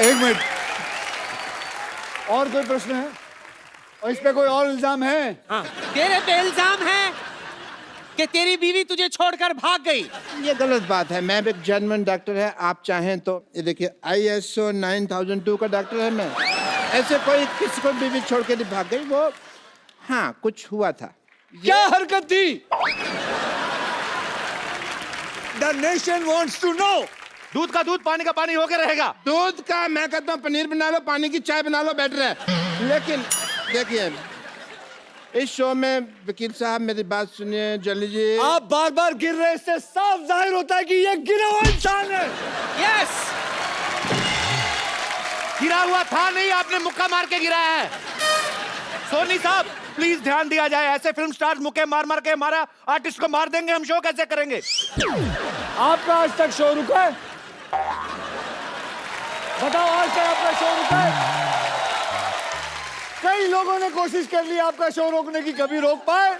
एक मिनट, और कोई प्रश्न है? और इस पे कोई और इल्जाम है? हाँ, तेरे पे इल्जाम है कि तेरी बीवी तुझे छोड़कर भाग गई। ये गलत बात है। मैं एक जेन्युइन डॉक्टर है। आप चाहें तो ये देखिए, ISO 9002 का डॉक्टर है मैं। ऐसे कोई किसी को बीवी छोड़ के नहीं भाग गई। वो हाँ, कुछ हुआ था। क्या हरकत थी? The nation wants to know. दूध का दूध, पानी का पानी होके रहेगा। दूध का मैं कहता हूँ पनीर बना लो, पानी की चाय बना लो, बेटर है। लेकिन देखिए, इस शो में वकील साहब मेरी बात सुनिए, जल्दी जी। आप बार बार गिर रहे, इससे साफ जाहिर होता है कि ये गिरा हुआ इंसान है। यस, गिरा हुआ था नहीं, आपने मुक्का मार के गिराया है। सोनी साहब प्लीज ध्यान दिया जाए। ऐसे फिल्म स्टार्स मुक्के मार मार के हमारा आर्टिस्ट को मार देंगे, हम शो कैसे करेंगे? आपका आज तक शो रुका है? बताओ, आज तक आपका शो रुका है? कई लोगों ने कोशिश कर ली आपका शो रोकने की, कभी रोक पाए?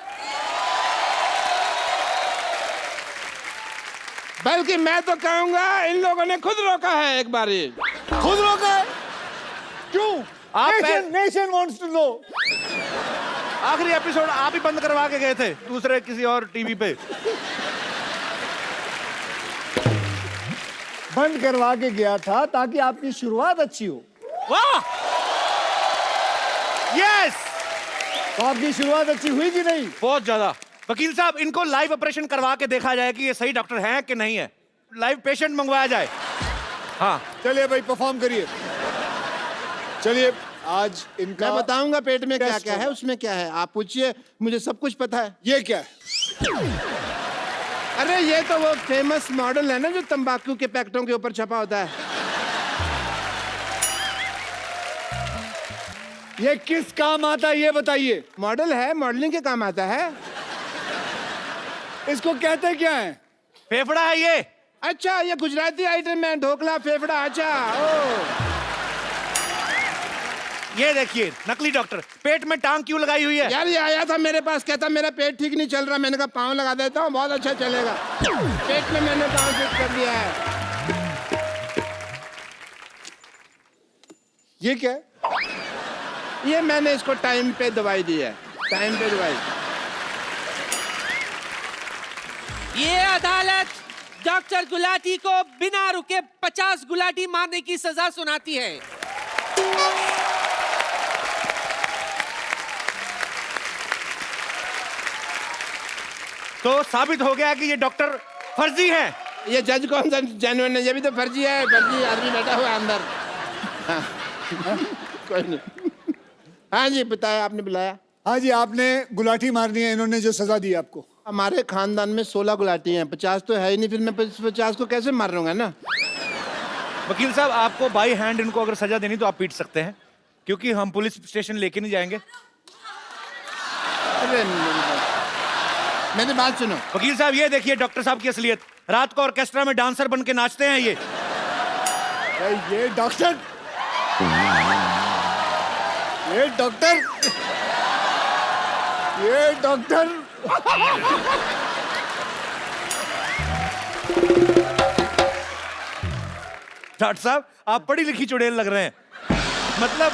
बल्कि मैं तो कहूंगा इन लोगों ने खुद रोका है एक बारी। खुद रोका है? क्यों? आप नेशन वांट्स टू नो। आखिरी एपिसोड आप ही बंद करवा के गए थे दूसरे किसी और टीवी पे। बंद करवा के गया था ताकि आपकी शुरुआत अच्छी हो। वाह, यस, तो आपकी शुरुआत अच्छी हुई कि नहीं? बहुत ज्यादा। वकील साहब, इनको लाइव ऑपरेशन करवा के देखा जाए कि ये सही डॉक्टर हैं कि नहीं है। लाइव पेशेंट मंगवाया जाए। हाँ चलिए भाई, परफॉर्म करिए। चलिए, आज इनका मैं बताऊंगा पेट में क्या टेस्ट क्या है, होगा। उसमें क्या है। आप पूछिए, मुझे सब कुछ पता है। ये क्या है? अरे ये तो वो फेमस मॉडल है ना जो तंबाकू के पैकेटों के ऊपर छपा होता है। ये किस काम आता है ये बताइए। मॉडल है, मॉडलिंग के काम आता है। इसको कहते क्या है? फेफड़ा है ये। अच्छा, ये गुजराती आइटम है, ढोकला फेफड़ा। अच्छा, ओ ये देखिए, नकली डॉक्टर पेट में टांग क्यों लगाई हुई है? यार, ये आया था मेरे पास, कहता मेरा पेट ठीक नहीं चल रहा। मैंने कहा पाँव लगा देता हूँ, बहुत अच्छा चलेगा। पेट में मैंने पाँव फिट कर दिया है। ये क्या है? ये मैंने इसको टाइम पे दवाई दी है, टाइम पे दवाई। ये अदालत डॉक्टर गुलाटी को बिना रुके 50 गुलाटी मारने की सजा सुनाती है। तो साबित हो गया कि ये डॉक्टर फर्जी है। ये जज कौन सा जेन्युइन है? ये भी तो फर्जी है। फर्जी आदमी बैठा हुआ है अंदर। हाँ। कोई नहीं। हाँ जी, बताया, आपने बुलाया। हाँ जी, आपने गुलाटी मारनी है, इन्होंने जो सजा दी आपको। हमारे खानदान में 16 गुलाटी हैं, 50 तो है ही नहीं। फिर मैं 50 को कैसे मार रहा हूँ ना? वकील साहब, आपको बाई हैंड इनको अगर सजा देनी तो आप पीट सकते हैं, क्योंकि हम पुलिस स्टेशन लेके नहीं जाएंगे। अरे मेरी बात सुनो। वकील साहब, ये देखिए डॉक्टर साहब की असलियत। रात को ऑर्केस्ट्रा में डांसर बन के नाचते हैं ये। ये डॉक्टर, ये डॉक्टर, ये डॉक्टर। डॉक्टर साहब, आप पढ़ी लिखी चुड़ैल लग रहे हैं। मतलब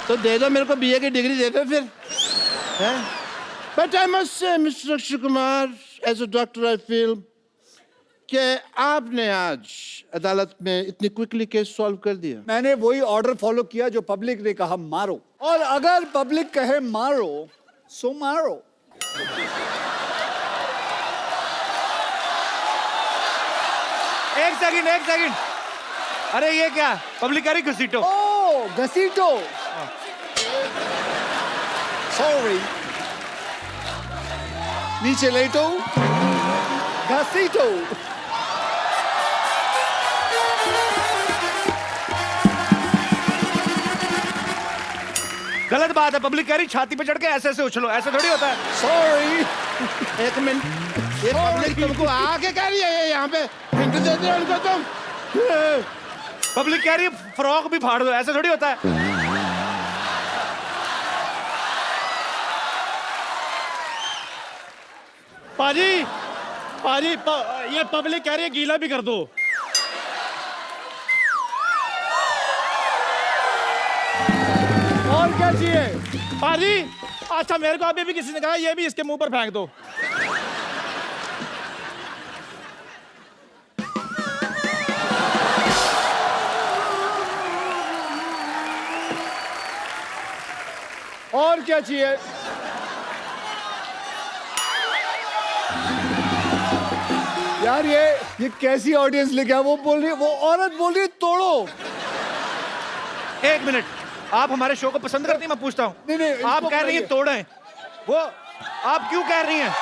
तो दे दो मेरे को, BA की डिग्री दे दो फिर। But I must say mister Akshay Kumar, as a doctor I feel कि आपने आज अदालत में इतनी क्विकली केस सॉल्व कर दिया। मैंने वही ऑर्डर फॉलो किया जो पब्लिक ने कहा मारो, और अगर पब्लिक कहे मारो सो मारो। एक सेकंड। अरे ये क्या, पब्लिक कह रही घसीटो। ओ घसीटो, सॉरी, नीचे लेटो, घसीटो। गलत बात है, पब्लिक कह रही छाती पे चढ़ के ऐसे ऐसे उछलो, ऐसे थोड़ी होता है। सॉरी, एक मिनट, ये पब्लिक तुमको आके कह रही है, ये यहाँ पे हिंट देते हो उनको तुम। पब्लिक कह रही है फ्रॉक भी फाड़ दो, ऐसे थोड़ी होता है। पाजी, ये पब्लिक कह रही है गीला भी कर दो। क्या चाहिए? पाजी, अच्छा मेरे को अभी भी किसी ने कहा ये भी इसके मुंह पर फेंक दो। और क्या चाहिए? यार ये कैसी ऑडियंस लेके आ? वो बोल रही है, वो औरत बोल रही है तोड़ो। एक मिनट, आप हमारे शो को पसंद करती हैं? मैं पूछता हूँ। नहीं, नहीं, आप इसको कह रही हैं बताइए। तोड़ें, वो आप क्यों कह रही हैं?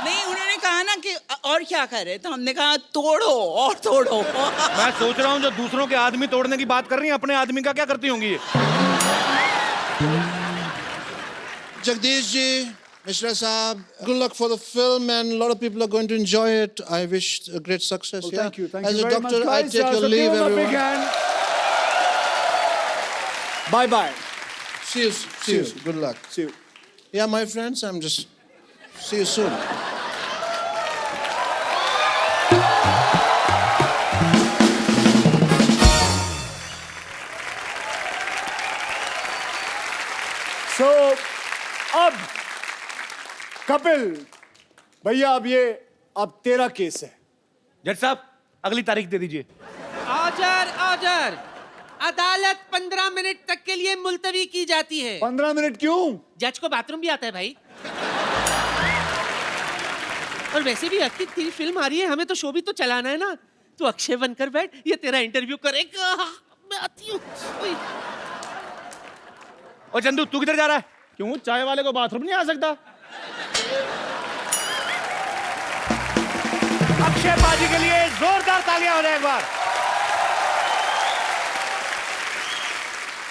नहीं, उन्होंने कहा ना कि और क्या करे, तो हमने कहा तोड़ो और तोड़ो। मैं सोच रहा हूँ जो दूसरों के आदमी तोड़ने की बात कर रही हैं, अपने आदमी का क्या करती होंगी ये? Jagdish ji, Mishra Saab, good luck for the film, and a lot of people are going to enjoy it. I wish a great success. Well, yeah? thank you As a very doctor, much, I guys. take your So leave, give him a big everyone. hand. Bye bye. See you. See you. Good luck. See you. Yeah, my friends, I'm just. See you soon. So, अब कपिल भैया, अब तेरा case है। जज साहब, अगली तारीख दे दीजिए। Order order. अदालत 15 मिनट तक के लिए मुलतवी की जाती है। 15 मिनट क्यों? जज को बाथरूम भी आता है भाई। और वैसे भी अखिल, तेरी फिल्म आ रही है, हमें तो शो भी तो चलाना है ना। तू अक्षय बनकर बैठ, ये तेरा इंटरव्यू करेगा। मैं आती हूँ। और चंदू, तू किधर जा रहा है? क्यों, चाय वाले को बाथरूम नहीं आ सकता? अक्षय पाजी के लिए जोरदार तालियां हो जाए एक बार।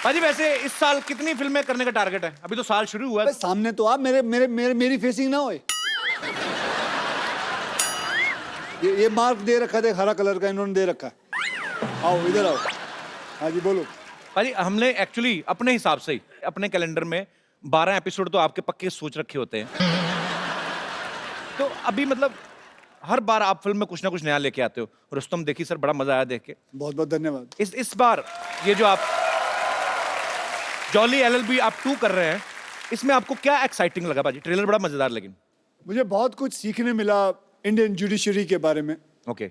पाजी, वैसे इस साल कितनी फिल्में करने का टारगेट है? अभी तो साल शुरू हुआ है। अबे सामने तो आप मेरी फेसिंग ना होए। ये मार्क दे रखा है, हरा कलर का इन्होंने दे रखा है। आओ इधर आओ। हाँ जी बोलो। पाजी, हमने एक्चुअली अपने हिसाब से ही अपने कैलेंडर में 12 एपिसोड तो आपके पक्के सोच रखे होते हैं। तो अभी मतलब हर बार आप फिल्म में कुछ ना कुछ नया लेके आते हो। रुस्तम देखी सर, बड़ा मजा आया देख के। बहुत बहुत धन्यवाद। इस बार ये जो आप जॉली एलएलबी आप 2 कर रहे हैं, इसमें आपको क्या एक्साइटिंग लगा पाजी? ट्रेलर बड़ा मजेदार, लेकिन मुझे बहुत कुछ सीखने मिला इंडियन जुडिशरी के बारे में। ओके।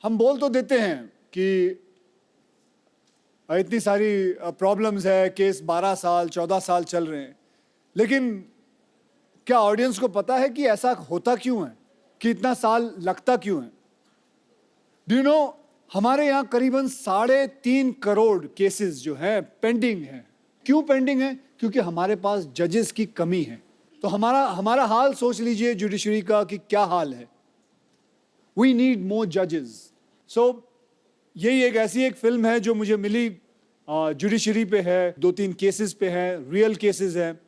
हम बोल तो देते हैं कि इतनी सारी प्रॉब्लम्स है, केस 12 साल 14 साल चल रहे हैं, लेकिन क्या ऑडियंस को पता है कि ऐसा होता क्यों है, कि इतना साल लगता क्यों है? डू यू नो, हमारे यहाँ करीबन 3.5 करोड़ केसेस जो हैं पेंडिंग हैं। क्यों पेंडिंग है? क्योंकि हमारे पास जजेस की कमी है। तो हमारा हाल सोच लीजिए जुडिशरी का कि क्या हाल है। वी नीड मोर जजेस। सो यही एक फिल्म है जो मुझे मिली, जुडिशरी पे है, 2-3 केसेस पे है, रियल केसेस हैं,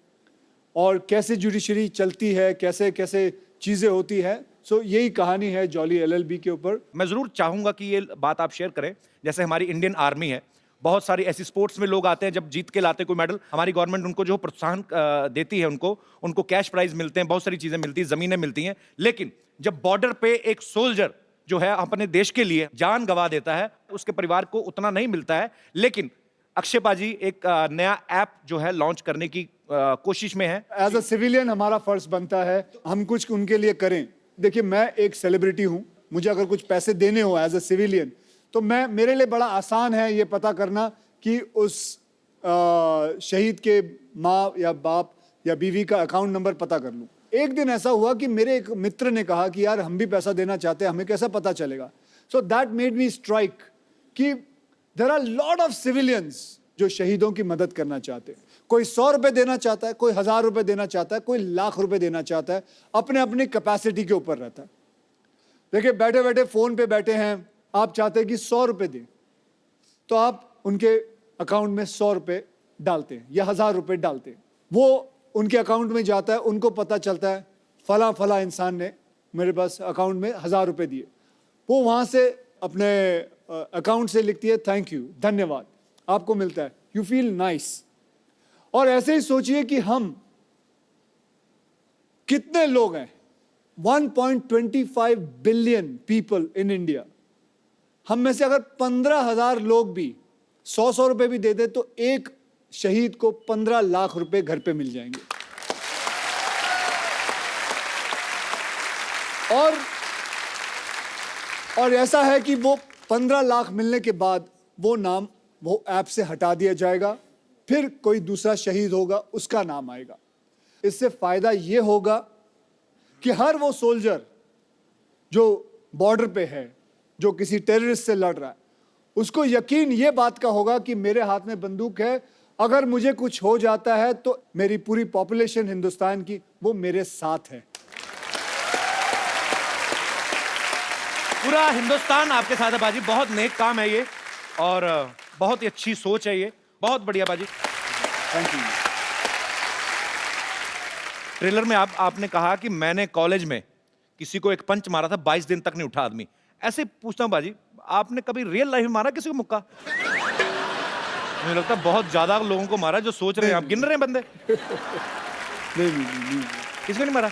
और कैसे जुडिशरी चलती है, कैसे कैसे चीज़ें होती है। सो यही कहानी है जॉली एलएलबी के ऊपर। मैं जरूर चाहूंगा कि ये बात आप शेयर करें। जैसे हमारी इंडियन आर्मी है, बहुत सारी ऐसी स्पोर्ट्स में लोग आते हैं, जब जीत के लाते हैं कोई मेडल, हमारी गवर्नमेंट उनको जो प्रोत्साहन देती है, उनको कैश प्राइज मिलते हैं, बहुत सारी चीजें मिलती हैं, जमीनें मिलती हैं। लेकिन जब बॉर्डर पे एक सोल्जर जो है अपने देश के लिए जान गंवा देता है, उसके परिवार को उतना नहीं मिलता है। लेकिन अक्षय पाजी एक नया ऐप जो है लॉन्च करने की कोशिश में है। एज अ सिविलियन हमारा फर्ज बनता है हम कुछ उनके लिए करें। देखिए, मैं एक सेलिब्रिटी हूं, मुझे अगर कुछ पैसे देने हो एज अ सिविलियन, तो मेरे लिए बड़ा आसान है ये पता करना कि उस शहीद के माँ या बाप या बीवी का अकाउंट नंबर पता कर लूं। एक दिन ऐसा हुआ कि मेरे एक मित्र ने कहा कि यार हम भी पैसा देना चाहते हैं, हमें कैसा पता चलेगा? So that made me strike कि there are lot of civilians जो शहीदों की मदद करना चाहते हैं। कोई 100 रुपए देना चाहता है, कोई 1000 रुपए देना चाहता है, कोई लाख रुपए देना चाहता है, अपने अपनी कैपेसिटी के ऊपर रहता है। देखिए, बैठे बैठे फोन पे बैठे हैं, आप चाहते हैं कि 100 रुपए दें, तो आप उनके अकाउंट में 100 रुपए डालते हैं या 1000 रुपए डालते हैं। वो उनके अकाउंट में जाता है, उनको पता चलता है फला फला इंसान ने मेरे पास अकाउंट में 1000 रुपए दिए। वो वहाँ से अपने अकाउंट से लिखती है थैंक यू, धन्यवाद, आपको मिलता है, यू फील नाइस। और ऐसे ही सोचिए कि हम कितने लोग हैं, 1.25 बिलियन पीपल इन इंडिया। हम में से अगर 15,000 लोग भी 100 रुपए भी दे दे तो एक शहीद को 15 लाख रुपए घर पे मिल जाएंगे। और ऐसा है कि वो 15 लाख मिलने के बाद वो नाम वो ऐप से हटा दिया जाएगा, फिर कोई दूसरा शहीद होगा, उसका नाम आएगा। इससे फायदा ये होगा कि हर वो सोल्जर जो बॉर्डर पे है, जो किसी टेररिस्ट से लड़ रहा है, उसको यकीन ये बात का होगा कि मेरे हाथ में बंदूक है, अगर मुझे कुछ हो जाता है तो मेरी पूरी पॉपुलेशन हिंदुस्तान की वो मेरे साथ है। पूरा हिंदुस्तान आपके साथ है बाजी। बहुत नेक काम है ये और बहुत ही अच्छी सोच है ये। बहुत बढ़िया बाजी। Thank you. ट्रेलर में आपने कहा कि मैंने कॉलेज में किसी को एक पंच मारा था, 22 दिन तक नहीं उठा आदमी। ऐसे पूछता हूं बाजी, आपने कभी रियल लाइफ में मारा किसी को मुक्का? मुझे लगता है बहुत ज्यादा लोगों को मारा। जो सोच रहे हैं आप, गिन रहे हैं बंदे? नहीं। किसी को नहीं मारा?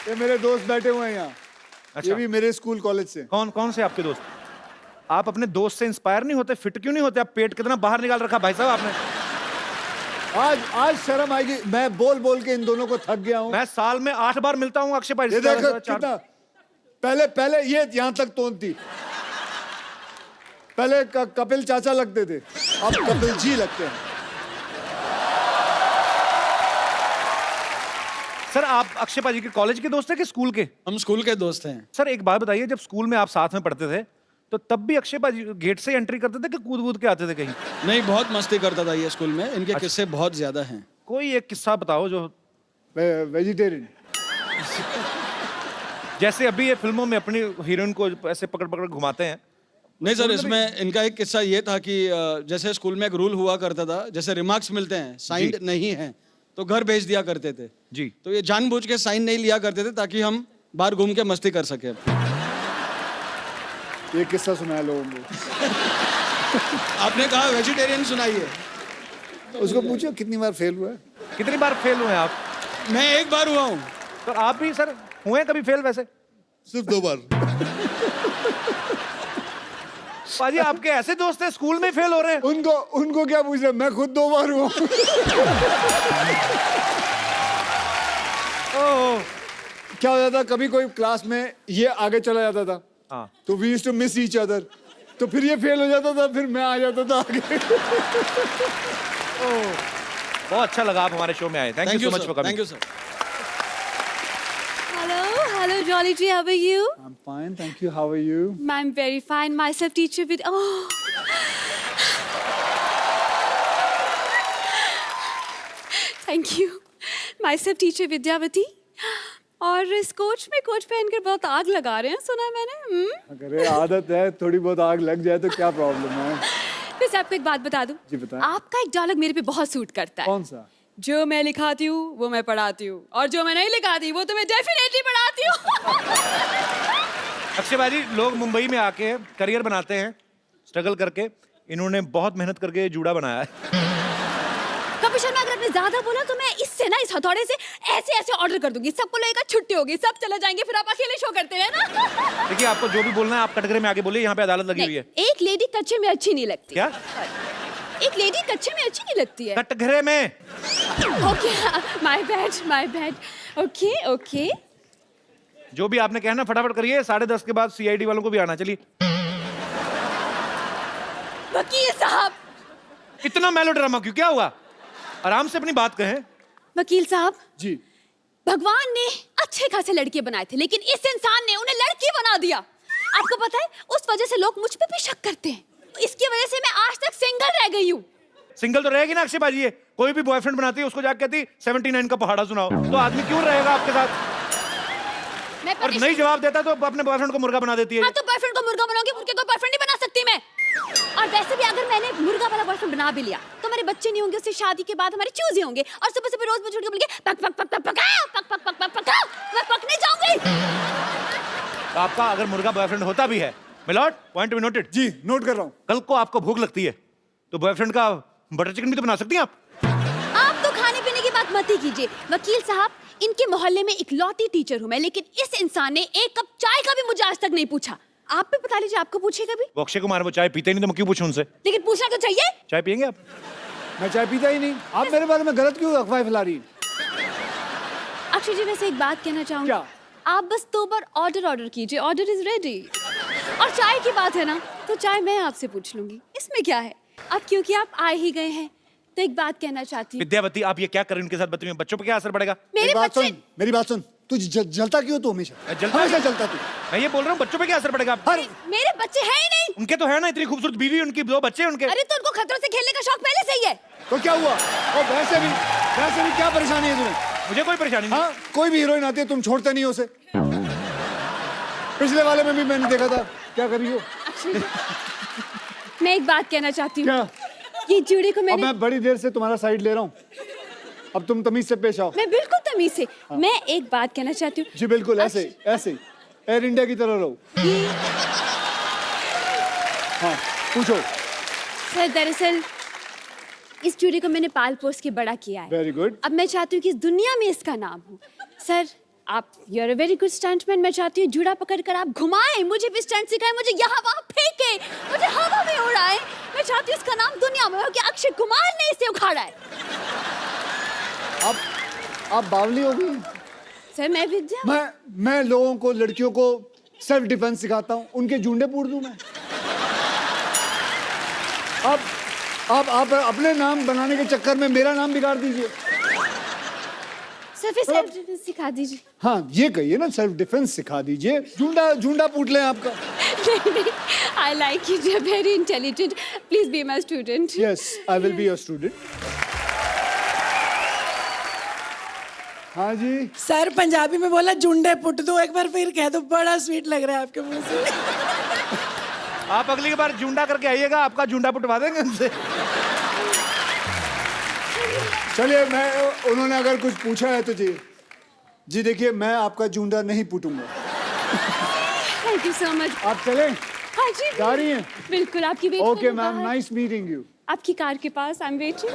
ये मेरे दोस्त बैठे हुए हैं यहाँ। अच्छा। ये भी मेरे स्कूल कॉलेज से। कौन से आपके दोस्त? आप अपने दोस्त से इंस्पायर नहीं होते? फिट क्यों नहीं होते? आप पेट कितना बाहर निकाल रखा भाई साहब आपने। आज शर्म आएगी, मैं बोल के इन दोनों को थक गया हूँ। मैं साल में 8 बार मिलता हूँ अक्षय भाई। ये देखो कितना, पहले ये यहाँ तक तोन थी। पहले कपिल चाचा लगते थे, अब कपिल जी लगते हैं। सर आप अक्षय पाजी के कॉलेज के दोस्त हैं कि स्कूल के? हम स्कूल के दोस्त हैं। सर एक बात बताइए, जब स्कूल में आप साथ में पढ़ते थे तो तब भी अक्षय पाजी गेट से एंट्री करते थे कि कूद के आते थे कहीं? नहीं, बहुत मस्ती करता था ये स्कूल में। इनके किस्से बहुत ज्यादा हैं। कोई एक किस्सा बताओ जो वेजिटेरियन। जैसे अभी ये फिल्मों में अपनी हीरोइन को ऐसे पकड़ घुमाते हैं। नहीं सर, इसमें इनका एक किस्सा ये था कि जैसे स्कूल में एक रूल हुआ करता था, जैसे रिमार्क्स मिलते हैं, साइंड नहीं है तो घर भेज दिया करते थे जी। तो ये जानबूझ के साइन नहीं लिया करते थे ताकि हम बाहर घूम के मस्ती कर सके। ये किस्सा सुनाया लोगों को। आपने कहा वेजिटेरियन सुनाइए। उसको पूछो कितनी बार फेल हुआ है। कितनी बार फेल हुए हैं आप? मैं एक बार हुआ हूँ। तो आप भी सर हुए कभी फेल? वैसे सिर्फ 2 बार। पाजी आपके ऐसे दोस्त हैं स्कूल में फेल हो रहे हैं? उनको क्या पूछ रहे, मैं खुद 2 बार हुआ। क्या हो जाता, कभी कोई क्लास में ये आगे चला जाता था, हाँ। तो we used to miss each other, तो फिर ये फेल हो जाता था, फिर मैं आ जाता था आगे। बहुत अच्छा लगा आप हमारे शो में आए। Thank you so much for coming. Thank you sir. Hello, Jolly Tree. How are you? I'm fine, thank you. How are you? I'm very fine. Myself, teacher with. Oh. Thank you. Myself, teacher Vidyavati. और इस coach में coach पहनकर बहुत आग लगा रहे हैं, सुना है मैंने। अरे आदत है, थोड़ी बहुत आग लग जाए तो क्या प्रॉब्लम है। वैसे आपको एक बात बता दूं। जी बताएं। आपका एक डायलॉग मेरे पे बहुत सूट करता है। कौन सा? जो मैं लिखाती हूँ वो मैं पढ़ाती हूँ, और जो मैं नहीं लिखाती वो तो मैं डेफिनेटली पढ़ाती हूँ। अक्षय भाजी, लोग मुंबई में आके करियर बनाते हैं स्ट्रगल करके। इन्होंने बहुत मेहनत करके ये जूड़ा बनाया है। कपिल शर्मा, अगर आपने ज्यादा बोला तो मैं इससे ना, इस हथौड़े से ऐसे ऐसे ऑर्डर कर दूंगी, सबको लगेगा छुट्टी होगी, सब चले जाएंगे, फिर आप अकेले शो करते रहना। देखिए आपको जो भी बोलना है आप कटघरे में आके बोलिए, यहाँ पे अदालत लगी हुई है। एक लेडी कच्चे में अच्छी नहीं लगती। क्या? एक लेडी कच्चे में अच्छी नहीं लगती है। कटघरे में? Okay, my bad. Okay okay. जो भी आपने कहना फटाफट करिए, 10:30 के बाद CID वालों को भी आना। चलिए। वकील साहब। इतना मेलोड्रामा क्यों? क्या हुआ? आराम से अपनी बात कहें। वकील साहब जी। भगवान ने अच्छे खासे लड़के बनाए थे, लेकिन इस इंसान ने उन्हें लड़की बना दिया। आपको पता है, उस वजह से लोग मुझ पे भी शक करते हैं। इसकी वजह से मैं आज तक सिंगल रह गई हूँ। सिंगल तो रहेगी ना अक्षय बाजी। ये कोई भी बॉयफ्रेंड बनाती है उसको जाके कहती 79 का पहाड़ा सुनाओ, तो आदमी क्यों रहेगा आपके साथ? मैं और नहीं जवाब देता तो अपने बॉयफ्रेंड को मुर्गा बना देती है। हाँ, तो बॉयफ्रेंड को मुर्गा बनाऊंगी, मुर्गे को बॉयफ्रेंड नहीं बना सकती मैं। और वैसे भी अगर मैंने मुर्गा वाला बॉयफ्रेंड बना भी लिया तो हमारे बच्चे नहीं होंगे, उससे शादी के बाद हमारे चूजे होंगे, और सुबह सुबह रोज मुझे उठ के बोलेंगे पक पक पक पक पकाओ, पक पक पक पक पकाओ, मैं पकने जाऊंगी। तो आपका अगर मुर्गा बॉयफ्रेंड होता भी है, मिलॉर्ड, पॉइंट बी नोटेड। जी नोट कर रहा हूँ। कल को आपको भूख लगती है तो बॉयफ्रेंड का बटर चिकन भी तो बना सकती हैं आप। आप तो खाने पीने की बात मत ही कीजिए। वकील साहब, इनके मोहल्ले में इकलौती टीचर हूँ मैं, लेकिन इस इंसान ने एक कप चाय का भी मुझे आज तक नहीं पूछा। आप भी बता लीजिए, आपको पूछे कभी? वो अक्षय कुमार वो चाय पीते नहीं तो मैं क्यों पूछूं उनसे? लेकिन पूछना तो चाहिए। चाय पियेंगे आप? मैं चाय पीता ही नहीं। आप मेरे बारे में गलत क्यों अफवाह फैला रही हैं? अक्षय जी वैसे एक बात कहना चाहूंगी। क्या? आप बस 2 बार ऑर्डर कीजिए, ऑर्डर इज रेडी। और चाय की बात है ना, तो चाय मैं आपसे पूछ लूंगी, इसमें क्या है। अब क्योंकि आप आए ही गए हैं तो एक बात कहना चाहती हूँ। विद्यावती, आप ये क्या कर रही हैं उनके साथ बच्चों में? बच्चों पर क्या असर पड़ेगा? मेरे एक बात बच्चे सुन, मेरी बात सुन। तू जलता क्यों तू हमेशा? जलता हमेशा है। जलता तू। मैं ये बोल रहा हूँ, बच्चों पे क्या असर पड़ेगा? हर मेरे बच्चे हैं ही नहीं। उनके तो है ना, इतनी खूबसूरत बीवी, उनकी 2 बच्चे हैं उनके। अरे तो उनको खतरों से खेलने का शौक पहले से ही है। तो क्या हुआ? और वैसे भी क्या परेशानी है तुम्हें? मुझे कोई परेशानी नहीं। हाँ, कोई भी हीरोइन आती है तुम छोड़ते नहीं हो उसे। पिछले वाले में भी मैंने देखा था, क्या कर रही हो? मैं एक बात कहना चाहती हूँ। क्या? ये जूड़ी को अब मैंने, मैं बड़ी देर से तुम्हारा साइड ले रहा हूँ, अब तुम तमीज से पेश आओ। मैं बिल्कुल तमीज से। मैं एक बात कहना चाहती हूँ। जी बिल्कुल, ऐसे ऐसे एयर इंडिया की तरह रहो। हाँ पूछो। सर दरअसल इस जूड़ी को मैंने पाल पोस के बड़ा किया है। Very good. अब मैं चाहती हूँ कि इस दुनिया में इसका नाम हो। सर आप you are a very good stuntman. मैं चाहती हूँ जूड़ा पकड़ कर आप घुमाएं, मुझे भी स्टंट सिखाएं, मुझे यहाँ वहाँ फेंके, मुझे हवा में उड़ाएं। मैं चाहती हूँ इसका नाम दुनिया में हो कि अक्षय कुमार ने इसे उखाड़ा है। आप बावली हो गई। सर मैं विद्या, मैं लोगों को, लड़कियों को सेल्फ डिफेंस सिखाता हूँ, उनके जूंडे पूर दूं मैं? आप अपने नाम बनाने के चक्कर में मेरा नाम बिगाड़ दीजिए। सर फिर सेल्फ डिफेंस सिखा दीजिए। हाँ ये कहिए ना, सेल्फ डिफेंस सिखा दीजिए। जूंडा पूट लें आपका। I like you. You're very intelligent. Please be my student. Yes, I will be your student. हाँ जी। सर पंजाबी में बोला जुंडे पुट दो, एक बार फिर कह दो, बड़ा स्वीट लग रहा है आपके मुंह से। आप अगली बार जूंडा करके आइएगा, आपका जूंडा पुटवा देंगे उनसे। चलिए, उन्होंने अगर कुछ पूछा है तो जी देखिए, मैं आपका जूंडा नहीं पुटूंगा। Thank you so much. आप चलें? हाँ जी। जा रही हैं? बिल्कुल आपकी wait okay ma'am, nice meeting you. आपकी कार के पास आई एम वेटिंग।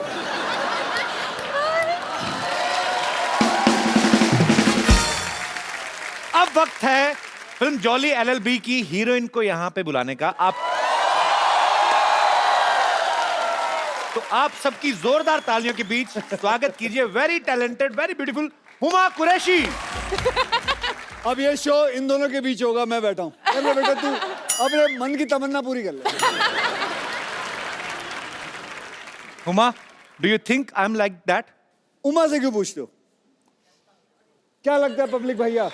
अब वक्त है फिल्म जॉली LLB की हीरोइन को यहाँ पे बुलाने का। तो आप सबकी जोरदार तालियों के बीच स्वागत कीजिए very talented, very beautiful Huma Qureshi. अब ये शो इन दोनों के बीच होगा, मैं बैठा हूँ। कर ले बेटा, तू अपने मन की तमन्ना पूरी कर ले। Huma, do you think I am like that? Uma से क्यों पूछते हो? क्या लगता है पब्लिक भैया?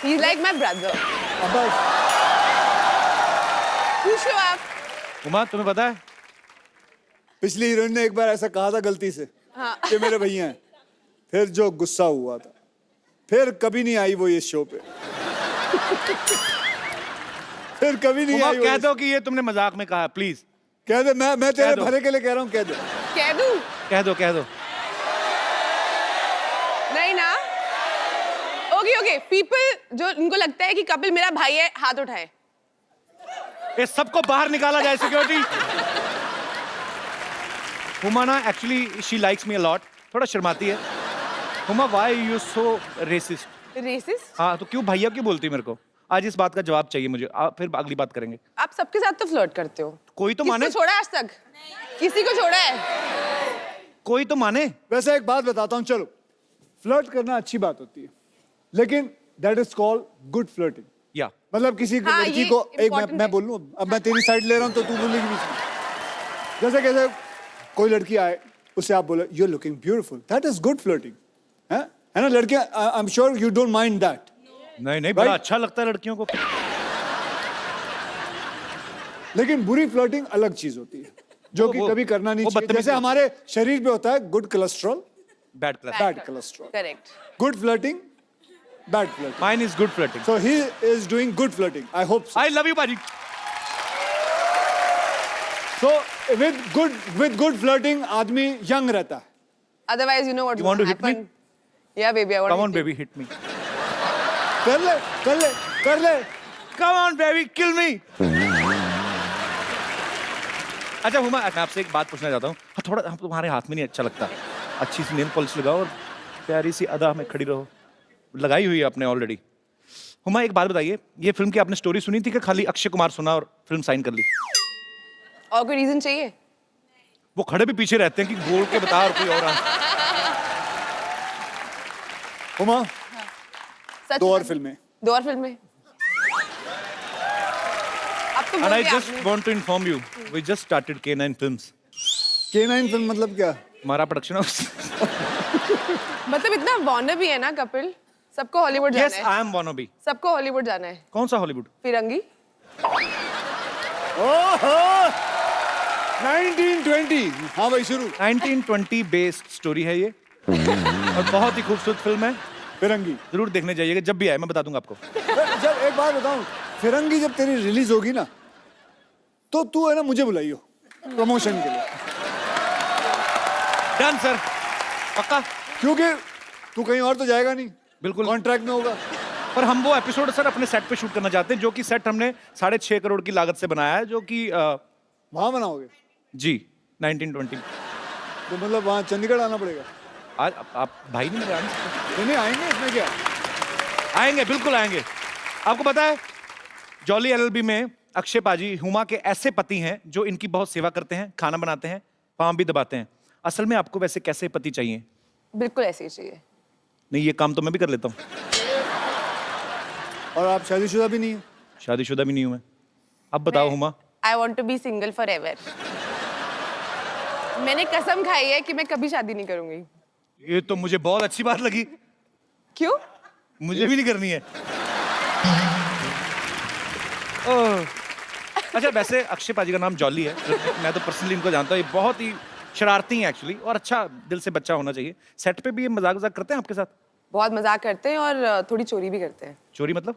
He's like my brother. अब बस। पूछो आप। हुमा, तुम्हें पता है पिछली हीरोइन ने एक बार ऐसा कहा था गलती से कि मेरे भैया हैं, फिर जो गुस्सा हुआ था, फिर कभी नहीं आई वो इस शो पे। फिर कभी नहीं हुमा, आई। कह दो कि ये तुमने मजाक में कहा, प्लीज कह दे। मैं तेरे दो। भले के लिए कह रहा हूँ, कह दे। कह दूं? कह दो। नहीं ना? ओके पीपल जो इनको लगता है कि कपिल मेरा भाई है, हाथ उठाए। ये सबको बाहर निकाला जाए, सिक्योरिटी। हुमा ना actually she likes me a lot, थोड़ा शर्माती है। Huma, why you so racist? Racist? हाँ, तो क्यों भैया क्यों बोलती है मेरे को? आज इस बात का जवाब चाहिए मुझे, फिर अगली बात करेंगे। आप सबके साथ तो फ्लर्ट करते हो। कोई तो किसको माने। छोड़ा है आज तक? किसी को छोड़ा है? कोई तो माने। वैसे एक बात बताता हूँ, चलो, फ्लर्ट करना अच्छी बात होती है, लेकिन that is called good flirting. या मतलब किसी हाँ, लड़की ये को एक important मैं है। बोल लूं, अब मैं तेरी साइड ले रहा हूं तो तू बोलेगी बीच में। जैसे कैसे कोई लड़की आए, उसे आप बोले you are looking beautiful, that is good flirting. है ना लड़कियां? I am sure you don't mind that. नहीं, बड़ा अच्छा लगता है लड़कियों को। लेकिन बुरी फ्लर्टिंग अलग चीज होती है, जो कि कभी करना नहीं चाहिए। जैसे हमारे शरीर पे होता है good cholesterol, bad class. Bad cholesterol. Correct. Good flirting, bad flirting. Mine is good flirting. So he is doing good flirting. I hope so. I love you बाजी। So with good flirting आदमी young रहता है। Otherwise, you know what You want to will hit me? happen. Yeah, baby, I want Come to on hit you. baby, hit me. कर ले। Come on baby, kill me. अच्छा हुमा, मैं आपसे एक बात पूछना चाहता हूँ। हाँ, थोड़ा हम तुम्हारे हाथ में नहीं अच्छा लगता। अच्छी सी नेल पॉलिश लगाओ और प्यारी सी अदा में खड़ी रहो। लगाई हुई है आपने ऑलरेडी। हुमा, एक बात बताइए, ये फिल्म की आपने स्टोरी सुनी थी कि खाली अक्षय कुमार सुना और फिल्म साइन कर ली? और कोई रीजन चाहिए? वो खड़े भी पीछे रहते हैं कि बोल के बता और कोई और हुमा, सच 2 और बता- फिल्में। 2 और फिल्में। अब तो And बोल I दिया just आपने। want to inform you, we just started K9 Films. K9 film मतलब क्या? हमारा प्रोडक्शन हाउस। मतलब इतना वॉनर भी है ना कपिल, सबको हॉलीवुड Yes, जाना है। I am wannabe. सबको हॉलीवुड जाना है। कौन सा हॉलीवुड? फिरंगी। ओहो 1920। हाँ भाई शुरू। 1920 बेस्ड स्टोरी है ये और बहुत ही खूबसूरत फिल्म है। फिरंगी। जरूर देखने जाइएगा, जब भी आए मैं बता दूंगा आपको। जब एक बात बताऊं, फिरंगी जब तेरी रिलीज होगी ना, तो तू है ना मुझे बुलाइयो प्रमोशन के लिए, डन सर, पक्का। क्योंकि तू कहीं और तो जाएगा नहीं, बिल्कुल। कॉन्ट्रैक्ट में होगा। पर हम वो एपिसोड सर अपने सेट पे शूट करना चाहते हैं, जो कि सेट हमने 6.5 करोड़ की लागत से बनाया है, जो कि वहां बनाओगे? जी 1920। तो मतलब वहां चंडीगढ़ आना पड़ेगा? आज आप भाई नहीं मेरे आने सकते? नहीं आएंगे, इसमें क्या? आएंगे, बिल्कुल आएंगे। आपको पता है जॉली एलएलबी में अक्षय पाजी हुमा के ऐसे पति हैं जो इनकी बहुत सेवा करते हैं, खाना बनाते हैं, पाँव भी दबाते हैं। असल में आपको वैसे कैसे पति चाहिए? बिल्कुल ऐसे ही चाहिए। नहीं, ये काम तो मैं भी कर लेता हूँ। और आप शादीशुदा भी नहीं है? शादीशुदा भी नहीं हूँ मैं। अब बताओ Huma. I want to be single forever. मैंने कसम खाई है कि मैं कभी शादी नहीं करूंगी। ये तो मुझे बहुत अच्छी बात लगी। क्यों? मुझे भी नहीं करनी है। ओह। अच्छा, वैसे अक्षय पाजी का नाम जॉली है, मैं तो पर्सनली इनको जानता हूँ। ये बहुत ही शरारती हैं एक्चुअली, और अच्छा दिल से बच्चा होना चाहिए। सेट पे भी ये मजाक वजाक करते हैं आपके साथ? बहुत मजाक करते हैं और थोड़ी चोरी भी करते हैं। चोरी मतलब?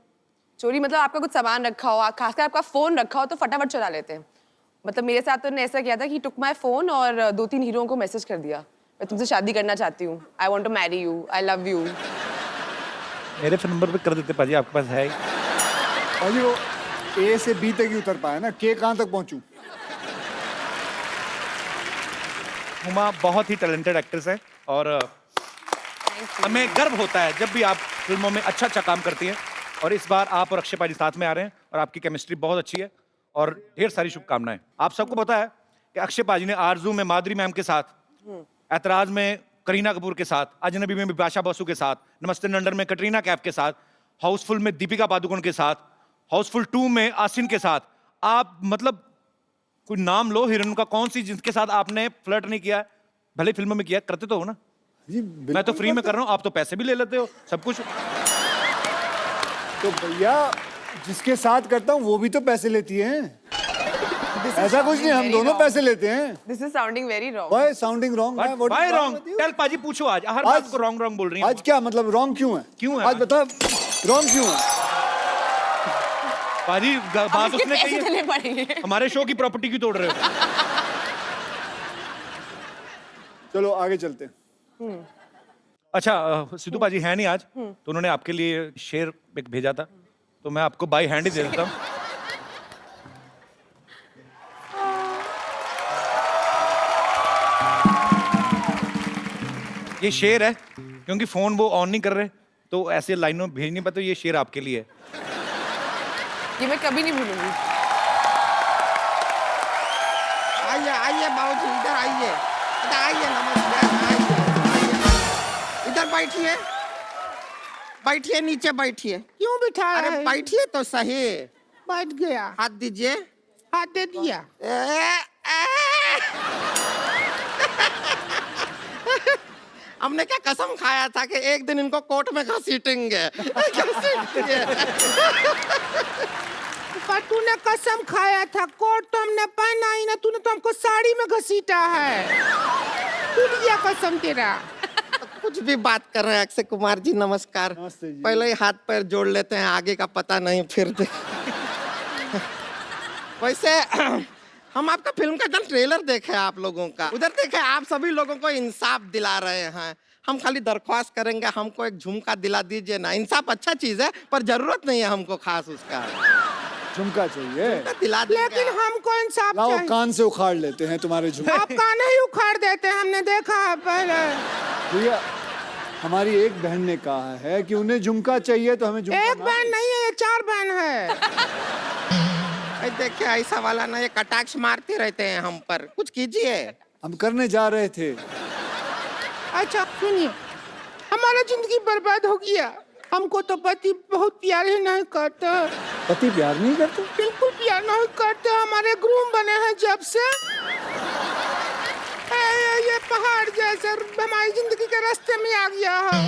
चोरी मतलब आपका कुछ सामान रखा हो, खासकर आपका फोन रखा हो तो फटाफट चुरा लेते हैं। मतलब मेरे साथ तो उन्होंने ऐसा किया था कि टुक माई फोन और 2-3 हीरोओं को मैसेज कर दिया, मैं तुमसे शादी करना चाहती हूँ, I want to marry you, I love you. मेरे फोन नंबर पे कर देते पाजी, आपके पास है ही। और ये वो ए से बी तक ही उतर पाया ना, के कहाँ तक पहुंचूं? हुमा बहुत ही टैलेंटेड एक्ट्रेस है और हमें गर्व होता है जब भी आप फिल्मों में अच्छा अच्छा काम करती हैं। और इस बार आप और अक्षय पाजी साथ में आ रहे हैं और आपकी केमिस्ट्री बहुत अच्छी है और ढेर सारी शुभकामनाएं। आप सबको पता है कि अक्षय पाजी ने आरजू में माधुरी मैम के साथ, ऐतराज में करीना कपूर के साथ, अजनबी में बिपाशा बसु के साथ, नमस्ते नंदन में कटरीना कैफ के साथ, हाउसफुल में दीपिका पादुकोण के साथ, हाउसफुल 2 में आसिन के साथ, आप मतलब कोई नाम लो हीरोइन का, कौन सी जिसके साथ आपने फ्लर्ट नहीं किया? भले फिल्मों में किया, करते तो हो ना। जी मैं तो फ्री में कर रहा हूँ, आप तो पैसे भी ले लेते हो, सब कुछ। तो भैया जिसके साथ करता हूँ वो भी तो पैसे लेती हैं। ऐसा कुछ नहीं, हम दोनों पैसे लेते हैं। This is sounding very wrong. Why sounding wrong? Why wrong? टेल पाजी पूछो आज, हर बात को रॉन्ग रॉन्ग बोल रही हैं। आज क्या मतलब रॉन्ग क्यों है? क्यों है आज आज? बता, रॉन्ग क्यों है? पाजी बात उसने कही पैसे देने है, पड़ेंगे। हमारे शो की प्रॉपर्टी क्यों तोड़ रहे हो? चलो आगे चलते हैं। अच्छा, सिद्धू पाजी है नहीं आज, तो उन्होंने आपके लिए शेर एक भेजा था, तो मैं आपको बाई हैंड ही दे देता हूँ। ये शेर है, क्योंकि फोन वो ऑन नहीं कर रहे, तो ऐसे लाइनों में भेज नहीं पाते। ये शेर आपके लिए है। ये मैं कभी नहीं भूलूंगी। आइए आइए बाबूजी, इधर आइए, इधर आइए, नमस्कार, आइए, इधर बैठिए, बैठिए, नीचे बैठिए। क्यों बिठा? अरे बैठिए तो सही। बैठ गया। हाथ दीजिए। हाथ दे दिया। हमने क्या कसम खाया था कि एक दिन इनको कोर्ट में घसीटेंगे। पर तूने कसम खाया था, कोट तो हमने पहना ही ना, तूने तो हमको साड़ी में घसीटा है। टूट गया कसम तेरा। कुछ भी बात कर रहे हैं अक्षय कुमार जी, नमस्कार। नमस्ते जी। पहले ही हाथ पैर जोड़ लेते हैं, आगे का पता नहीं फिर वैसे हम आपका फिल्म का एकदम ट्रेलर देखे आप लोगों का, उधर देखे आप सभी लोगों को इंसाफ दिला रहे हैं। हम खाली दरख्वास्त करेंगे, हमको एक झुमका दिला दीजिए ना। इंसाफ अच्छा चीज है, पर जरूरत नहीं है हमको खास उसका। झुमका चाहिए? दिला देंगे। लेकिन हमको इंसाफ लाओ कान से उखाड़ लेते हैं तुम्हारे झुमके। आप कान ही उखाड़ देते हैं, हमने देखा है पहले। भैया हमारी एक बहन ने कहा है कि उन्हें झुमका चाहिए, तो हमें झुमका एक बहन नहीं है, ये 4 बहन है। देखिए ऐसा वाला ना ये कटाक्ष मारते रहते हैं हम पर, कुछ कीजिए। हम करने जा रहे थे। अच्छा सुनिए, हमारा जिंदगी बर्बाद हो गया। हमको तो पति बहुत प्यार ही नहीं करता। पति प्यार नहीं करते? बिल्कुल प्यार नहीं करते। हमारे ग्रूम बने हैं जब से ये पहाड़ जैसे हमारी जिंदगी के रास्ते में आ गया है।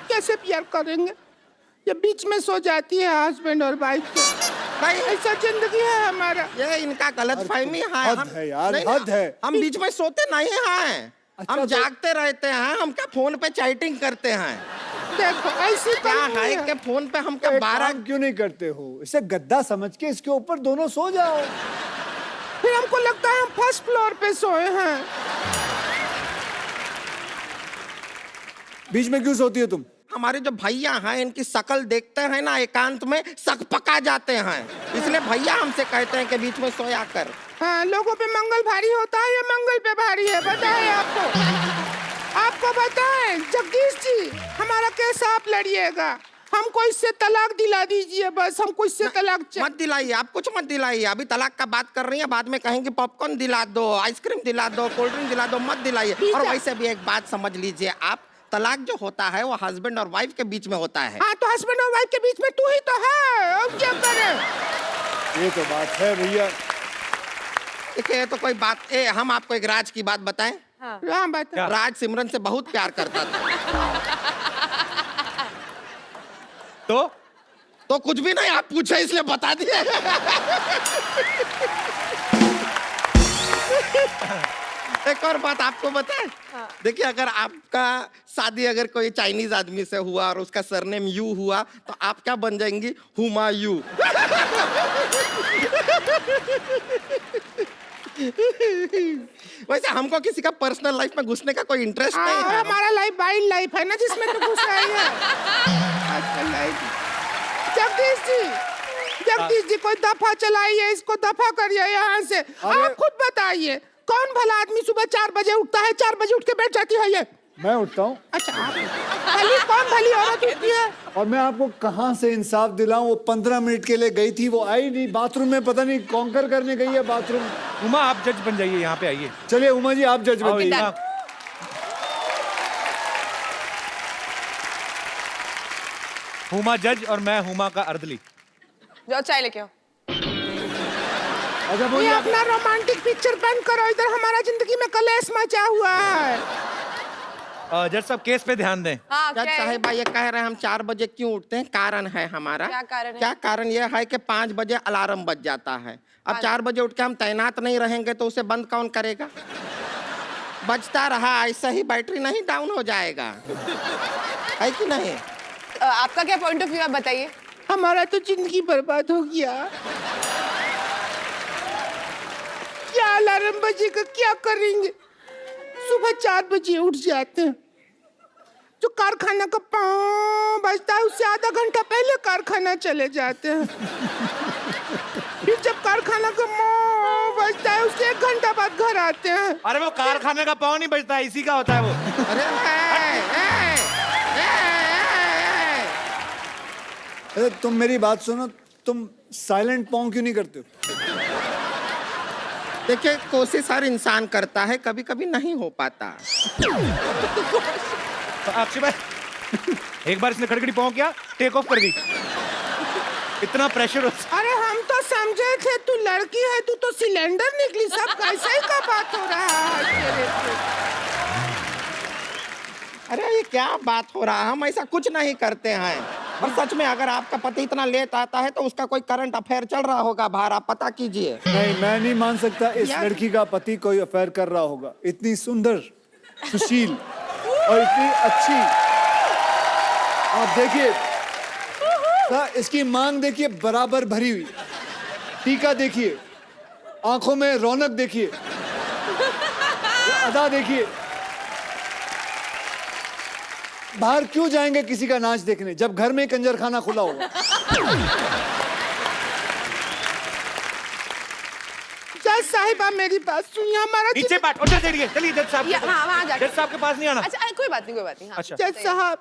कैसे प्यार करेंगे? ये बीच में सो जाती है हस्बैंड और वाइफ के। भाई ऐसा जिंदगी है हमारा। ये इनका गलत फहमी है। हद है यार, नहीं, हद है। हम बीच में सोते नहीं हैं। अच्छा, हम तो- जागते रहते हैं। हम क्या फोन पे चैटिंग करते हैं? देखो ऐसी क्या कहानी है है। कि फोन पे हम क्या एक 12 काम क्यों नहीं करते हो? इसे गद्दा समझ के इसके ऊपर दोनों सो जाओ। फिर हमको लगता है हम फर्स्ट फ्लोर पे सोए हैं। बीच में क्यों सोती हो तुम? हमारे जो भैया हैं इनकी शक्ल देखते हैं ना एकांत में सकपका जाते हैं, इसलिए भैया हमसे कहते हैं कि बीच में सोया कर। हाँ, लोगों पे मंगल भारी होता है, ये मंगल पे भारी है। बताए आपको आपको बताएं जगदीश जी, हमारा केस आप लड़िएगा। हमको इससे तलाक दिला दीजिए बस। हमको इससे तलाक मत दिलाइए, आप कुछ मत दिलाइए। अभी तलाक का बात कर रही हैं, बाद में कहेंगे पॉपकॉर्न दिला दो, आइसक्रीम दिला दो, कोल्ड ड्रिंक दिला दो, मत दिलाइए। और वैसे भी एक बात समझ लीजिए आप, तलाक जो होता है वो हस्बैंड और वाइफ के बीच में होता है। हाँ, तो हस्बैंड और वाइफ के बीच में तू ही तो है। अब क्या करें? ये तो बात है भैया। देखिए तो कोई बात हम आपको एक राज की बात बताएं। हाँ बता। राज सिमरन से बहुत प्यार करता था। तो कुछ भी नहीं, आप पूछे इसलिए बता दिए। एक और बात आपको बताएं। देखिए अगर आपका शादी अगर कोई चाइनीज आदमी से हुआ और उसका सरनेम यू हुआ तो आप क्या बन जाएंगी? हुमायूं। वैसे हमको किसी का पर्सनल लाइफ में घुसने का कोई इंटरेस्ट नहीं है। हमारा लाइफ वाइल्ड लाइफ है ना, जिसमें तो घुसा ही है। आजकल लाइफ। जगदीश जी कोई दफा चलाइए, इसको दफा करिए यहाँ से। आप खुद बताइए, कौन भला आदमी सुबह 4 बजे उठता है, 4 बजे उठ के बैठ जाती है ये? मैं उठता हूँ। अच्छा आप कौन भली औरत उठती है? और मैं आपको कहाँ से इंसाफ दिलाऊं? वो 15 मिनट के लिए गई थी, वो आई नहीं। बाथरूम में पता नहीं कॉन्कर करने गई है बाथरूम। उमा आप जज बन जाइए, यहाँ पे आइए। चलिए उमा जी आप जज बन जाइए। हुमा जज और मैं हुमा का अर्दली। जाओ चाय लेके आओ। अच्छा ये बोलिए। अपना रोमांटिक पिक्चर बंद करो, इधर हमारा जिंदगी में कलेश मचा हुआ है। जज साहब केस पे ध्यान दें। हाँ, जज क्या है? साहिबा ये कह रहे हैं हम 4 बजे क्यों उठते हैं? कारण है हमारा। क्या कारण है? क्या कारण ये है कि 5 बजे अलार्म बज जाता है। अब 4 बजे उठ के हम तैनात नहीं रहेंगे तो उसे बंद कौन करेगा? बजता रहा ऐसा ही बैटरी नहीं डाउन हो जाएगा, है कि नहीं? आपका क्या पॉइंट ऑफ व्यू है बताइए। हमारा तो जिंदगी बर्बाद हो गया। क्या अलार्म बजेगा, क्या करेंगे? सुबह 4 बजे उठ जाते हैं। जो कारखाना का पाँव बजता है उससे आधा घंटा पहले कारखाना चले जाते हैं। फिर जब कारखाना का माँ बजता है उससे 1 घंटा बाद घर आते हैं। अरे वो कारखाने का पाँव नहीं बजता है, इसी का होता है वो। अरे तुम मेरी बात सुनो, तुम साइलेंट पॉन्ग क्यों नहीं करते हो? देखिए कोशिश हर इंसान करता है, कभी कभी नहीं हो पाता। अक्षय भाई एक बार इसने खड़खड़ी पाँव किया, टेक ऑफ कर दी। इतना प्रेशर होता। अरे हम तो समझे थे तू लड़की है, तू तो सिलेंडर निकली। सब कैसे ही का बात हो रहा है? अरे ये क्या बात हो रहा है? हम ऐसा कुछ नहीं करते हैं। और सच में अगर आपका पति इतना लेट आता है तो उसका कोई करंट अफेयर चल रहा होगा बाहर, आप पता कीजिए। नहीं, मैं नहीं मान सकता इस यार। लड़की का पति कोई अफेयर कर रहा होगा। इतनी सुंदर, सुशील और इतनी अच्छी। आप देखिए इसकी मांग देखिए, बराबर भरी हुई। टीका देखिए, आंखों में रौनक देखिए, अदा देखिए। बाहर क्यों जाएंगे किसी का नाच देखने जब घर में कंजरखाना खुला होगा? जज साहिबा मेरी बात सुनिए। हमारा नीचे बैठ, उधर चलिए, चलिए जज साहब। हाँ, वहाँ जाके। जज साहब के पास नहीं आना। अच्छा कोई कोई बात नहीं, कोई बात नहीं। हाँ, अच्छा। जज साहब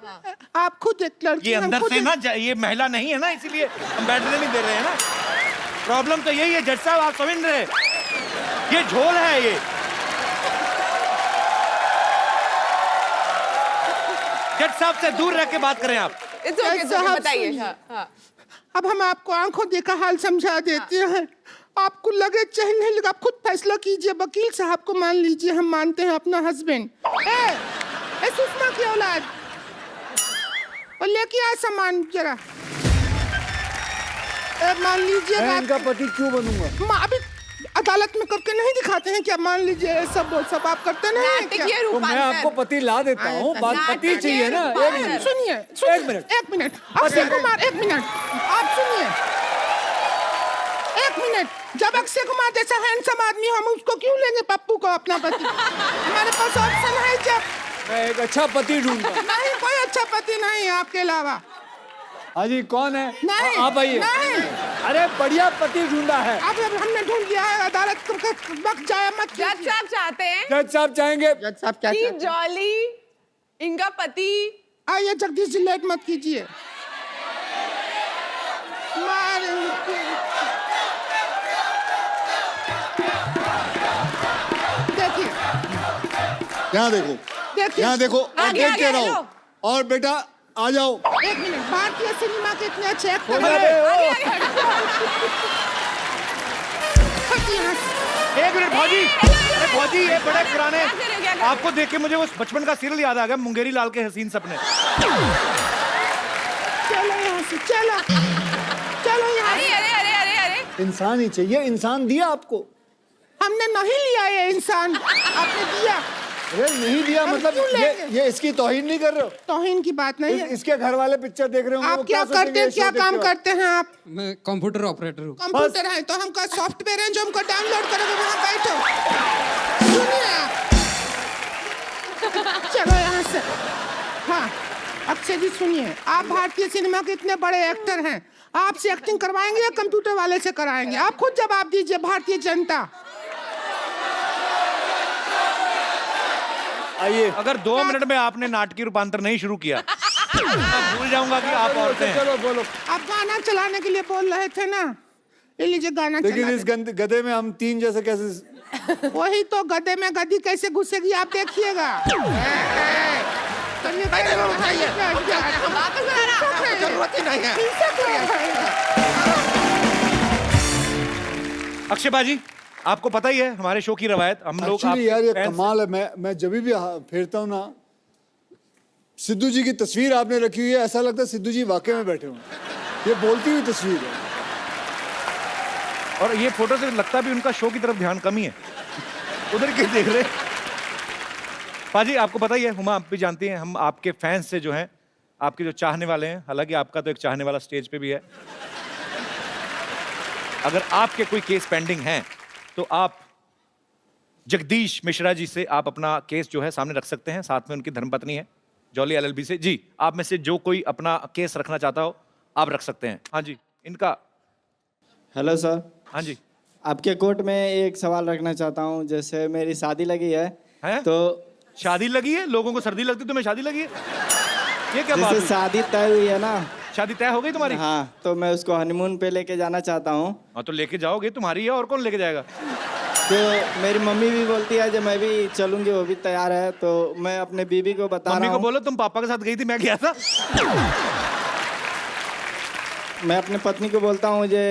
आप खुद एक लड़की ये हैं, अंदर खुद से एक- ना ये महिला नहीं है ना, इसीलिए हम बैठने नहीं दे रहे हैं ना। प्रॉब्लम तो यही है जज साहब, आप समझ रहे हैं? ये झोल है ये। जज साहब से दूर रह के बात करें आप। It's okay, it's okay, साहब, बताइए। सुनिए। हाँ, हाँ। अब हम आपको आंखों देखा हाल समझा देते हैं। आपको लगे चाहे नहीं लगे, आप खुद फैसला कीजिए। वकील साहब को मान लीजिए, हम मानते हैं अपना हस्बैंड। ए सुषमा की औलाद, और लेके आ सामान जरा। मान लीजिए मैं इनका पति क्यों बनूंगा? अभी अदालत में करके नहीं दिखाते हैं क्या? मान लीजिए सब आप करते नहीं हैं क्या? नाटकीय तो मैं आपको रूपांतर। पति ला देता हूँ, बात पति चाहिए ना। एक मिनट, सुनिए एक मिनट। एक मिनट अक्षय कुमार, एक मिनट आप सुनिए, एक मिनट। जब अक्षय कुमार जैसा हैंडसम आदमी, हम उसको क्यों लेंगे पप्पू को अपना पति? हमारे पास ऑप्शन है। जब मैं एक अच्छा पति ढूंढूंगा। नहीं, कोई अच्छा पति नहीं है आपके अलावा। हाँ जी, कौन है? नहीं, आप आइए। नहीं। अरे बढ़िया पति ढूंढा है। अब हमने ढूंढ लिया है, अदालत का वक्त जाया मत जज कीजिए। साहब चाहते हैं जज साहब चाहेंगे जज साहब क्या कि चाहते हैं? जॉली इनका पति आइए जगदीश जी, लेट मत कीजिए। देखिए यहाँ देखो, देखिए, यहाँ देखो और आगे, देखते आगे, रहो। लो। और बेटा आ जाओ। एक मिनट, भारतीय सिनेमा के इतने अच्छे एक्टर अरे, हैं। एक मिनट फौजी, अरे फौजी ये बड़े पुराने, क्या कर रहे हो, क्या कर रहे हो? आपको देख के मुझे वो बचपन का सीरियल याद आ गया, मुंगेरी लाल के हसीन सपने। चलो यहाँ से, चलो चलो यहाँ अरे से। अरे अरे अरे अरे इंसान ही चाहिए, इंसान दिया आपको। हमने नहीं लिया ये इंसान, आपने दिया। अरे नहीं दिया हम मतलब क्यों लेंगे? ये इसकी तौहीन नहीं कर रहे हो? तौहीन की बात नहीं है। इसके घर वाले पिक्चर देख रहे होंगे, वो आप क्या सोचेंगे करते हैं, ये क्या शो देख काम के? करते हैं आप? मैं कंप्यूटर ऑपरेटर हूँ। कंप्यूटर है तो हमका सॉफ्टवेयर है जो हमको डाउनलोड करोगे, वहाँ बैठो। सुनिए आप, चलो यहाँ से। हाँ अक्षय जी सुनिए, आप भारतीय सिनेमा के इतने बड़े एक्टर हैं, आपसे एक्टिंग करवाएंगे या कंप्यूटर वाले से कराएंगे? आप खुद जवाब दीजिए। भारतीय जनता, आइए। अगर 2 मिनट में आपने नाटकीय रूपांतर नहीं शुरू किया मैं भूल जाऊंगा कि आप औरतें हैं। चलो बोलो। आप गाना चलाने के लिए बोल रहे थे ना, ये लीजिए गाना लेकिन चला इस गधे में हम तीन जैसे कैसे? दे। वही तो, गधे में गधी कैसे घुसेगी आप देखिएगा। वापस बनाना। जरूरत ही नहीं है। अक्षय बाजी, आपको पता ही है हमारे शो की रवायत, हम लोग एक्चुअली यार ये fans- कमाल है। मैं जब भी फेरता हूँ ना, सिद्धू जी की तस्वीर आपने रखी हुई है, ऐसा लगता है सिद्धू जी वाकई में बैठे हुए। ये बोलती हुई तस्वीर है। और ये फोटो से लगता भी उनका शो की तरफ ध्यान कम ही है, उधर के देख रहे। पाजी आपको पता ही है, हुमा आप भी जानती हैं, हम आपके फैंस से जो हैं, आपके जो चाहने वाले हैं, हालांकि आपका तो एक चाहने वाला स्टेज पे भी है। अगर आपके कोई केस पेंडिंग हैं तो आप जगदीश मिश्रा जी से आप अपना केस जो है सामने रख सकते हैं, साथ में उनकी धर्मपत्नी है जॉली एलएलबी से। जी, आप में से जो कोई अपना केस रखना चाहता हो आप रख सकते हैं। हाँ जी, इनका। Hello sir. हाँ जी। आपके कोर्ट में एक सवाल रखना चाहता हूँ। जैसे मेरी शादी लगी है, हैं? तो शादी लगी है? लोगों को सर्दी लगती, तुम्हें शादी लगी है? ये क्या बात जैसे हुई? शादी तय हुई है ना, शादी तय हो गई तुम्हारी? हाँ, तो मैं उसको हनीमून पे लेके जाना चाहता हूँ। हाँ तो लेके जाओगे, तुम्हारी है, और कौन लेके जाएगा? तो मेरी मम्मी भी बोलती है जब मैं भी चलूंगी, वो भी तैयार है, तो मैं अपने बीवी को बता मम्मी रहा को हूँ। बोलो तुम पापा के साथ गई थी, मैं गया था। मैं अपनी पत्नी को बोलता हूँ जे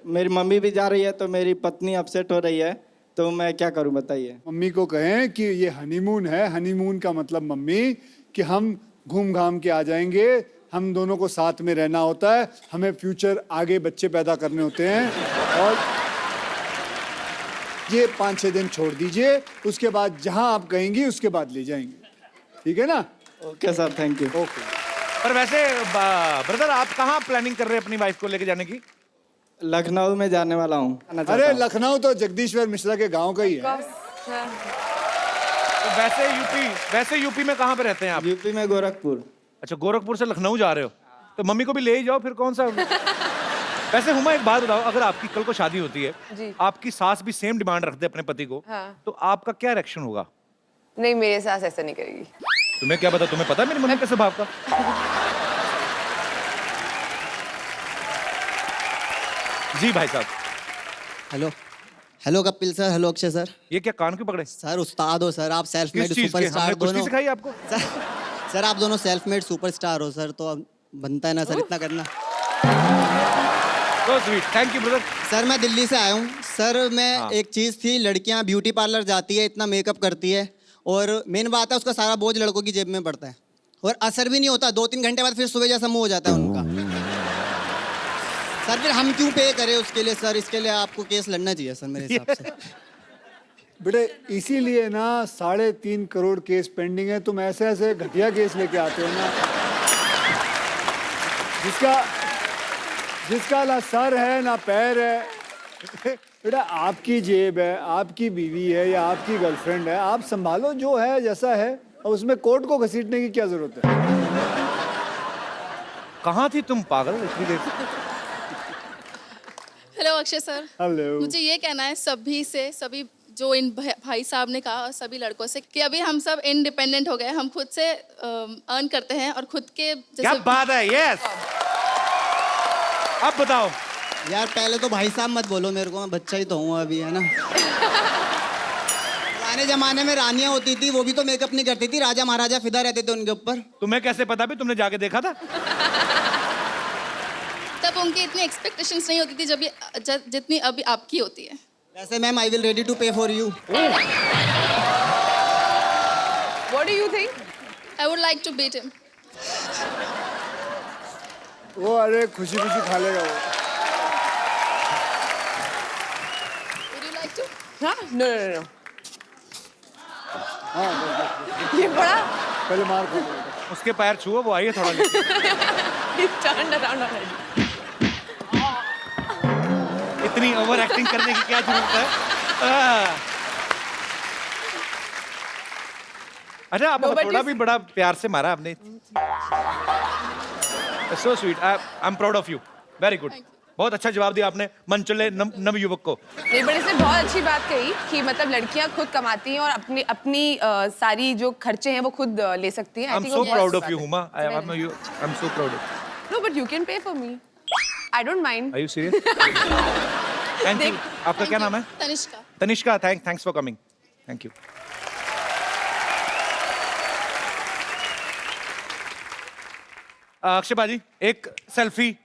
मेरी मम्मी भी जा रही है, तो मेरी पत्नी अपसेट हो रही है, तो मैं क्या करूँ बताइए। मम्मी को कहें कि ये हनीमून है। हनीमून का मतलब मम्मी कि हम घूम घाम के आ जाएंगे, हम दोनों को साथ में रहना होता है, हमें फ्यूचर आगे बच्चे पैदा करने होते हैं, और ये 5-6 दिन छोड़ दीजिए, उसके बाद जहां आप कहेंगी उसके बाद ले जाएंगे। ठीक है ना? Okay sir, thank you. Okay. पर वैसे ब्रदर आप कहाँ प्लानिंग कर रहे हैं अपनी वाइफ को लेके जाने की? लखनऊ में जाने वाला हूँ। अरे लखनऊ तो जगदीश्वर मिश्रा के गांव का ही है। तो वैसे यूपी में कहाँ पे रहते हैं आप? यूपी में गोरखपुर। अच्छा, गोरखपुर से लखनऊ जा रहे हो, तो मम्मी को भी ले ही जाओ फिर, कौन सा। वैसे हुमा एक बात बताओ, अगर आपकी कल को शादी होती है, जी। आपकी सास भी सेम डिमांड रखते अपने पति को, हाँ। तो आपका क्या रिएक्शन होगा? नहीं, मेरे सास ऐसा नहीं करेगी। तुम्हें क्या पता, तुम्हें पता है मेरी मम्मी का स्वभाव का? जी भाई साहब। Hello hello Kapil sir, hello Akshay sir. ये क्या कान क्यों पकड़े? सर उस्ताद हो सर, आप सेल्फ किस मेड चीज के? सुपरस्टार हमने कुश्ती दोनों। सिखाई आपको? सर आप दोनों सेल्फ मेड सुपरस्टार हो सर, तो अब बनता है ना सर इतना करना। So sweet. Thank you, brother. Sir मैं दिल्ली से आया हूँ सर। मैं हाँ। एक चीज़ थी, लड़कियाँ ब्यूटी पार्लर जाती है, इतना मेकअप करती है, और मेन बात है उसका सारा बोझ लड़कों की जेब में पड़ता है, और असर भी नहीं होता। 2-3 घंटे बाद फिर सुबह जैसा मुंह हो जाता है उनका। सर फिर हम क्यों पे करें उसके लिए सर? इसके लिए आपको केस लड़ना चाहिए सर मेरे हिसाब से। बेटे इसीलिए ना 3.5 करोड़ केस पेंडिंग है। तुम ऐसे ऐसे घटिया केस लेके आते हो ना, जिसका ना सर है ना पैर है। बेटा आपकी जेब है, आपकी बीवी है या आपकी गर्लफ्रेंड है, आप संभालो जो है जैसा है, और उसमें कोर्ट को घसीटने की क्या जरूरत है? कहाँ थी तुम पागल इतनी देर से? Hello Akshay sir. हेलो। मुझे ये कहना है सभी जो इन भाई साहब ने कहा, और सभी लड़कों से, कि अभी हम सब इंडिपेंडेंट हो गए, हम खुद से अर्न करते हैं और खुद के क्या बात है? यस। अब बताओ यार पहले तो भाई साहब मत बोलो मेरे को, मैं बच्चा ही तो हूँ अभी, है ना। पुराने जमाने में रानियां होती थी, वो भी तो मेकअप नहीं करती थी, राजा महाराजा फिदा रहते थे उनके ऊपर। तुम्हें कैसे पता? भी तुमने जाके देखा था? तब उनकी इतनी एक्सपेक्टेशंस नहीं होती थी जितनी अभी आपकी होती है। वैसे ma'am I will ready to pay for you. What do you think? I would like to beat him. वो अरे खुशी खुशी खा लेगा वो। Would you like to? हाँ? No. हाँ बस। ये बड़ा पहले मार खा लेगा। उसके पैर छुओ, वो आई है थोड़ा लेके। He turned around already. इतनी ओवर एक्टिंग करने की क्या जरूरत है? अच्छा आप थोड़ा भी बड़ा प्यार से मारा आपने। So sweet. I am proud of you. Very good. बहुत अच्छा जवाब दिया आपने मनचले नव युवक को। नहीं, बट इसने बहुत अच्छी बात कही कि मतलब लड़कियां खुद कमाती हैं और अपनी सारी जो खर्चे हैं वो खुद ले सकती हैं। I am so proud of you Huma. I am so proud of. No but you can pay for me. I don't mind. Are you serious? Thank you. आपका क्या नाम है? Tanishka. Tanishka. Thanks for coming. Thank you. Akshay बाजी एक selfie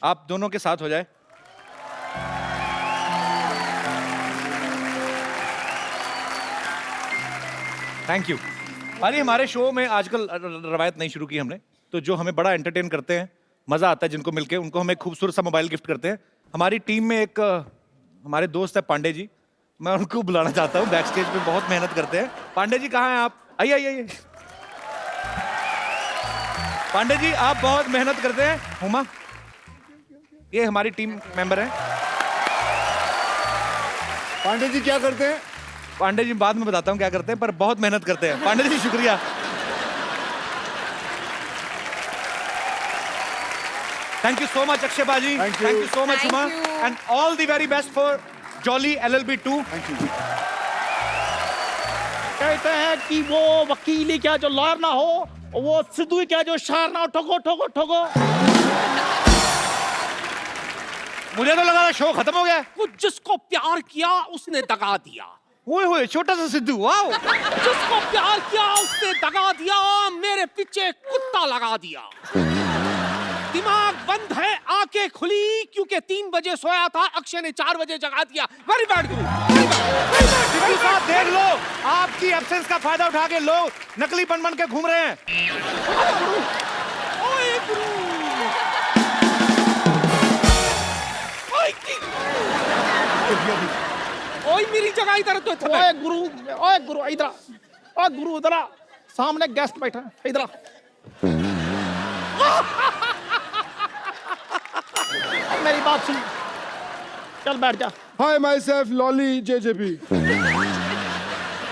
आप दोनों के साथ हो जाए। Thank you. अरे हमारे शो में आजकल रवायत नहीं शुरू की हमने, तो जो हमें बड़ा एंटरटेन करते हैं, मजा आता है जिनको मिलके, उनको हम एक खूबसूरत सा मोबाइल गिफ्ट करते हैं। हमारी टीम में एक हमारे दोस्त है पांडे जी, मैं उनको बुलाना चाहता हूँ। बैक स्टेज पे बहुत मेहनत करते हैं। पांडे जी कहाँ हैं आप? आइए। पांडे जी आप बहुत मेहनत करते हैं। हुमा ये हमारी टीम मेंबर है। पांडे जी क्या करते हैं? पांडे जी बाद में बताता हूँ क्या करते हैं, पर बहुत मेहनत करते हैं। पांडे जी शुक्रिया। Thank you so much Akshay बाजी। Thank you. Thank you so much Thank Huma, you. And all the very best for jolly LLB 2। Thank you. कहते हैं कि वो वकील ही क्या जो लॉयर ना हो, वो सिद्धू ही क्या जो शायर ना हो। ठोको। मुझे तो लगा शो खत्म हो गया। वो जिसको प्यार किया उसने दगा दिया। ओए छोटा सा सिद्धू। वाओ। जिसको प्यार किया उसने दगा दिया, मेरे पीछे कुत्ता लगा दिया। दिमाग बंद है, आंखें खुली क्योंकि 3 बजे सोया था, अक्षय ने 4 बजे जगा दिया। वेरी बैड गुरु। सिद्धू साहब देख लो, आपकी एब्सेंस का फायदा उठा के लोग नकली बन के घूम रहे हैं। ओए गुरु। ओए मेरी जगह इधर तो ओए गुरु इधर। ओए गुरु इधर। सामने गेस्ट बैठा है, इधर। मेरी बात सुन, चल बैठ जा। हाय माई सेल्फ लॉली JJP।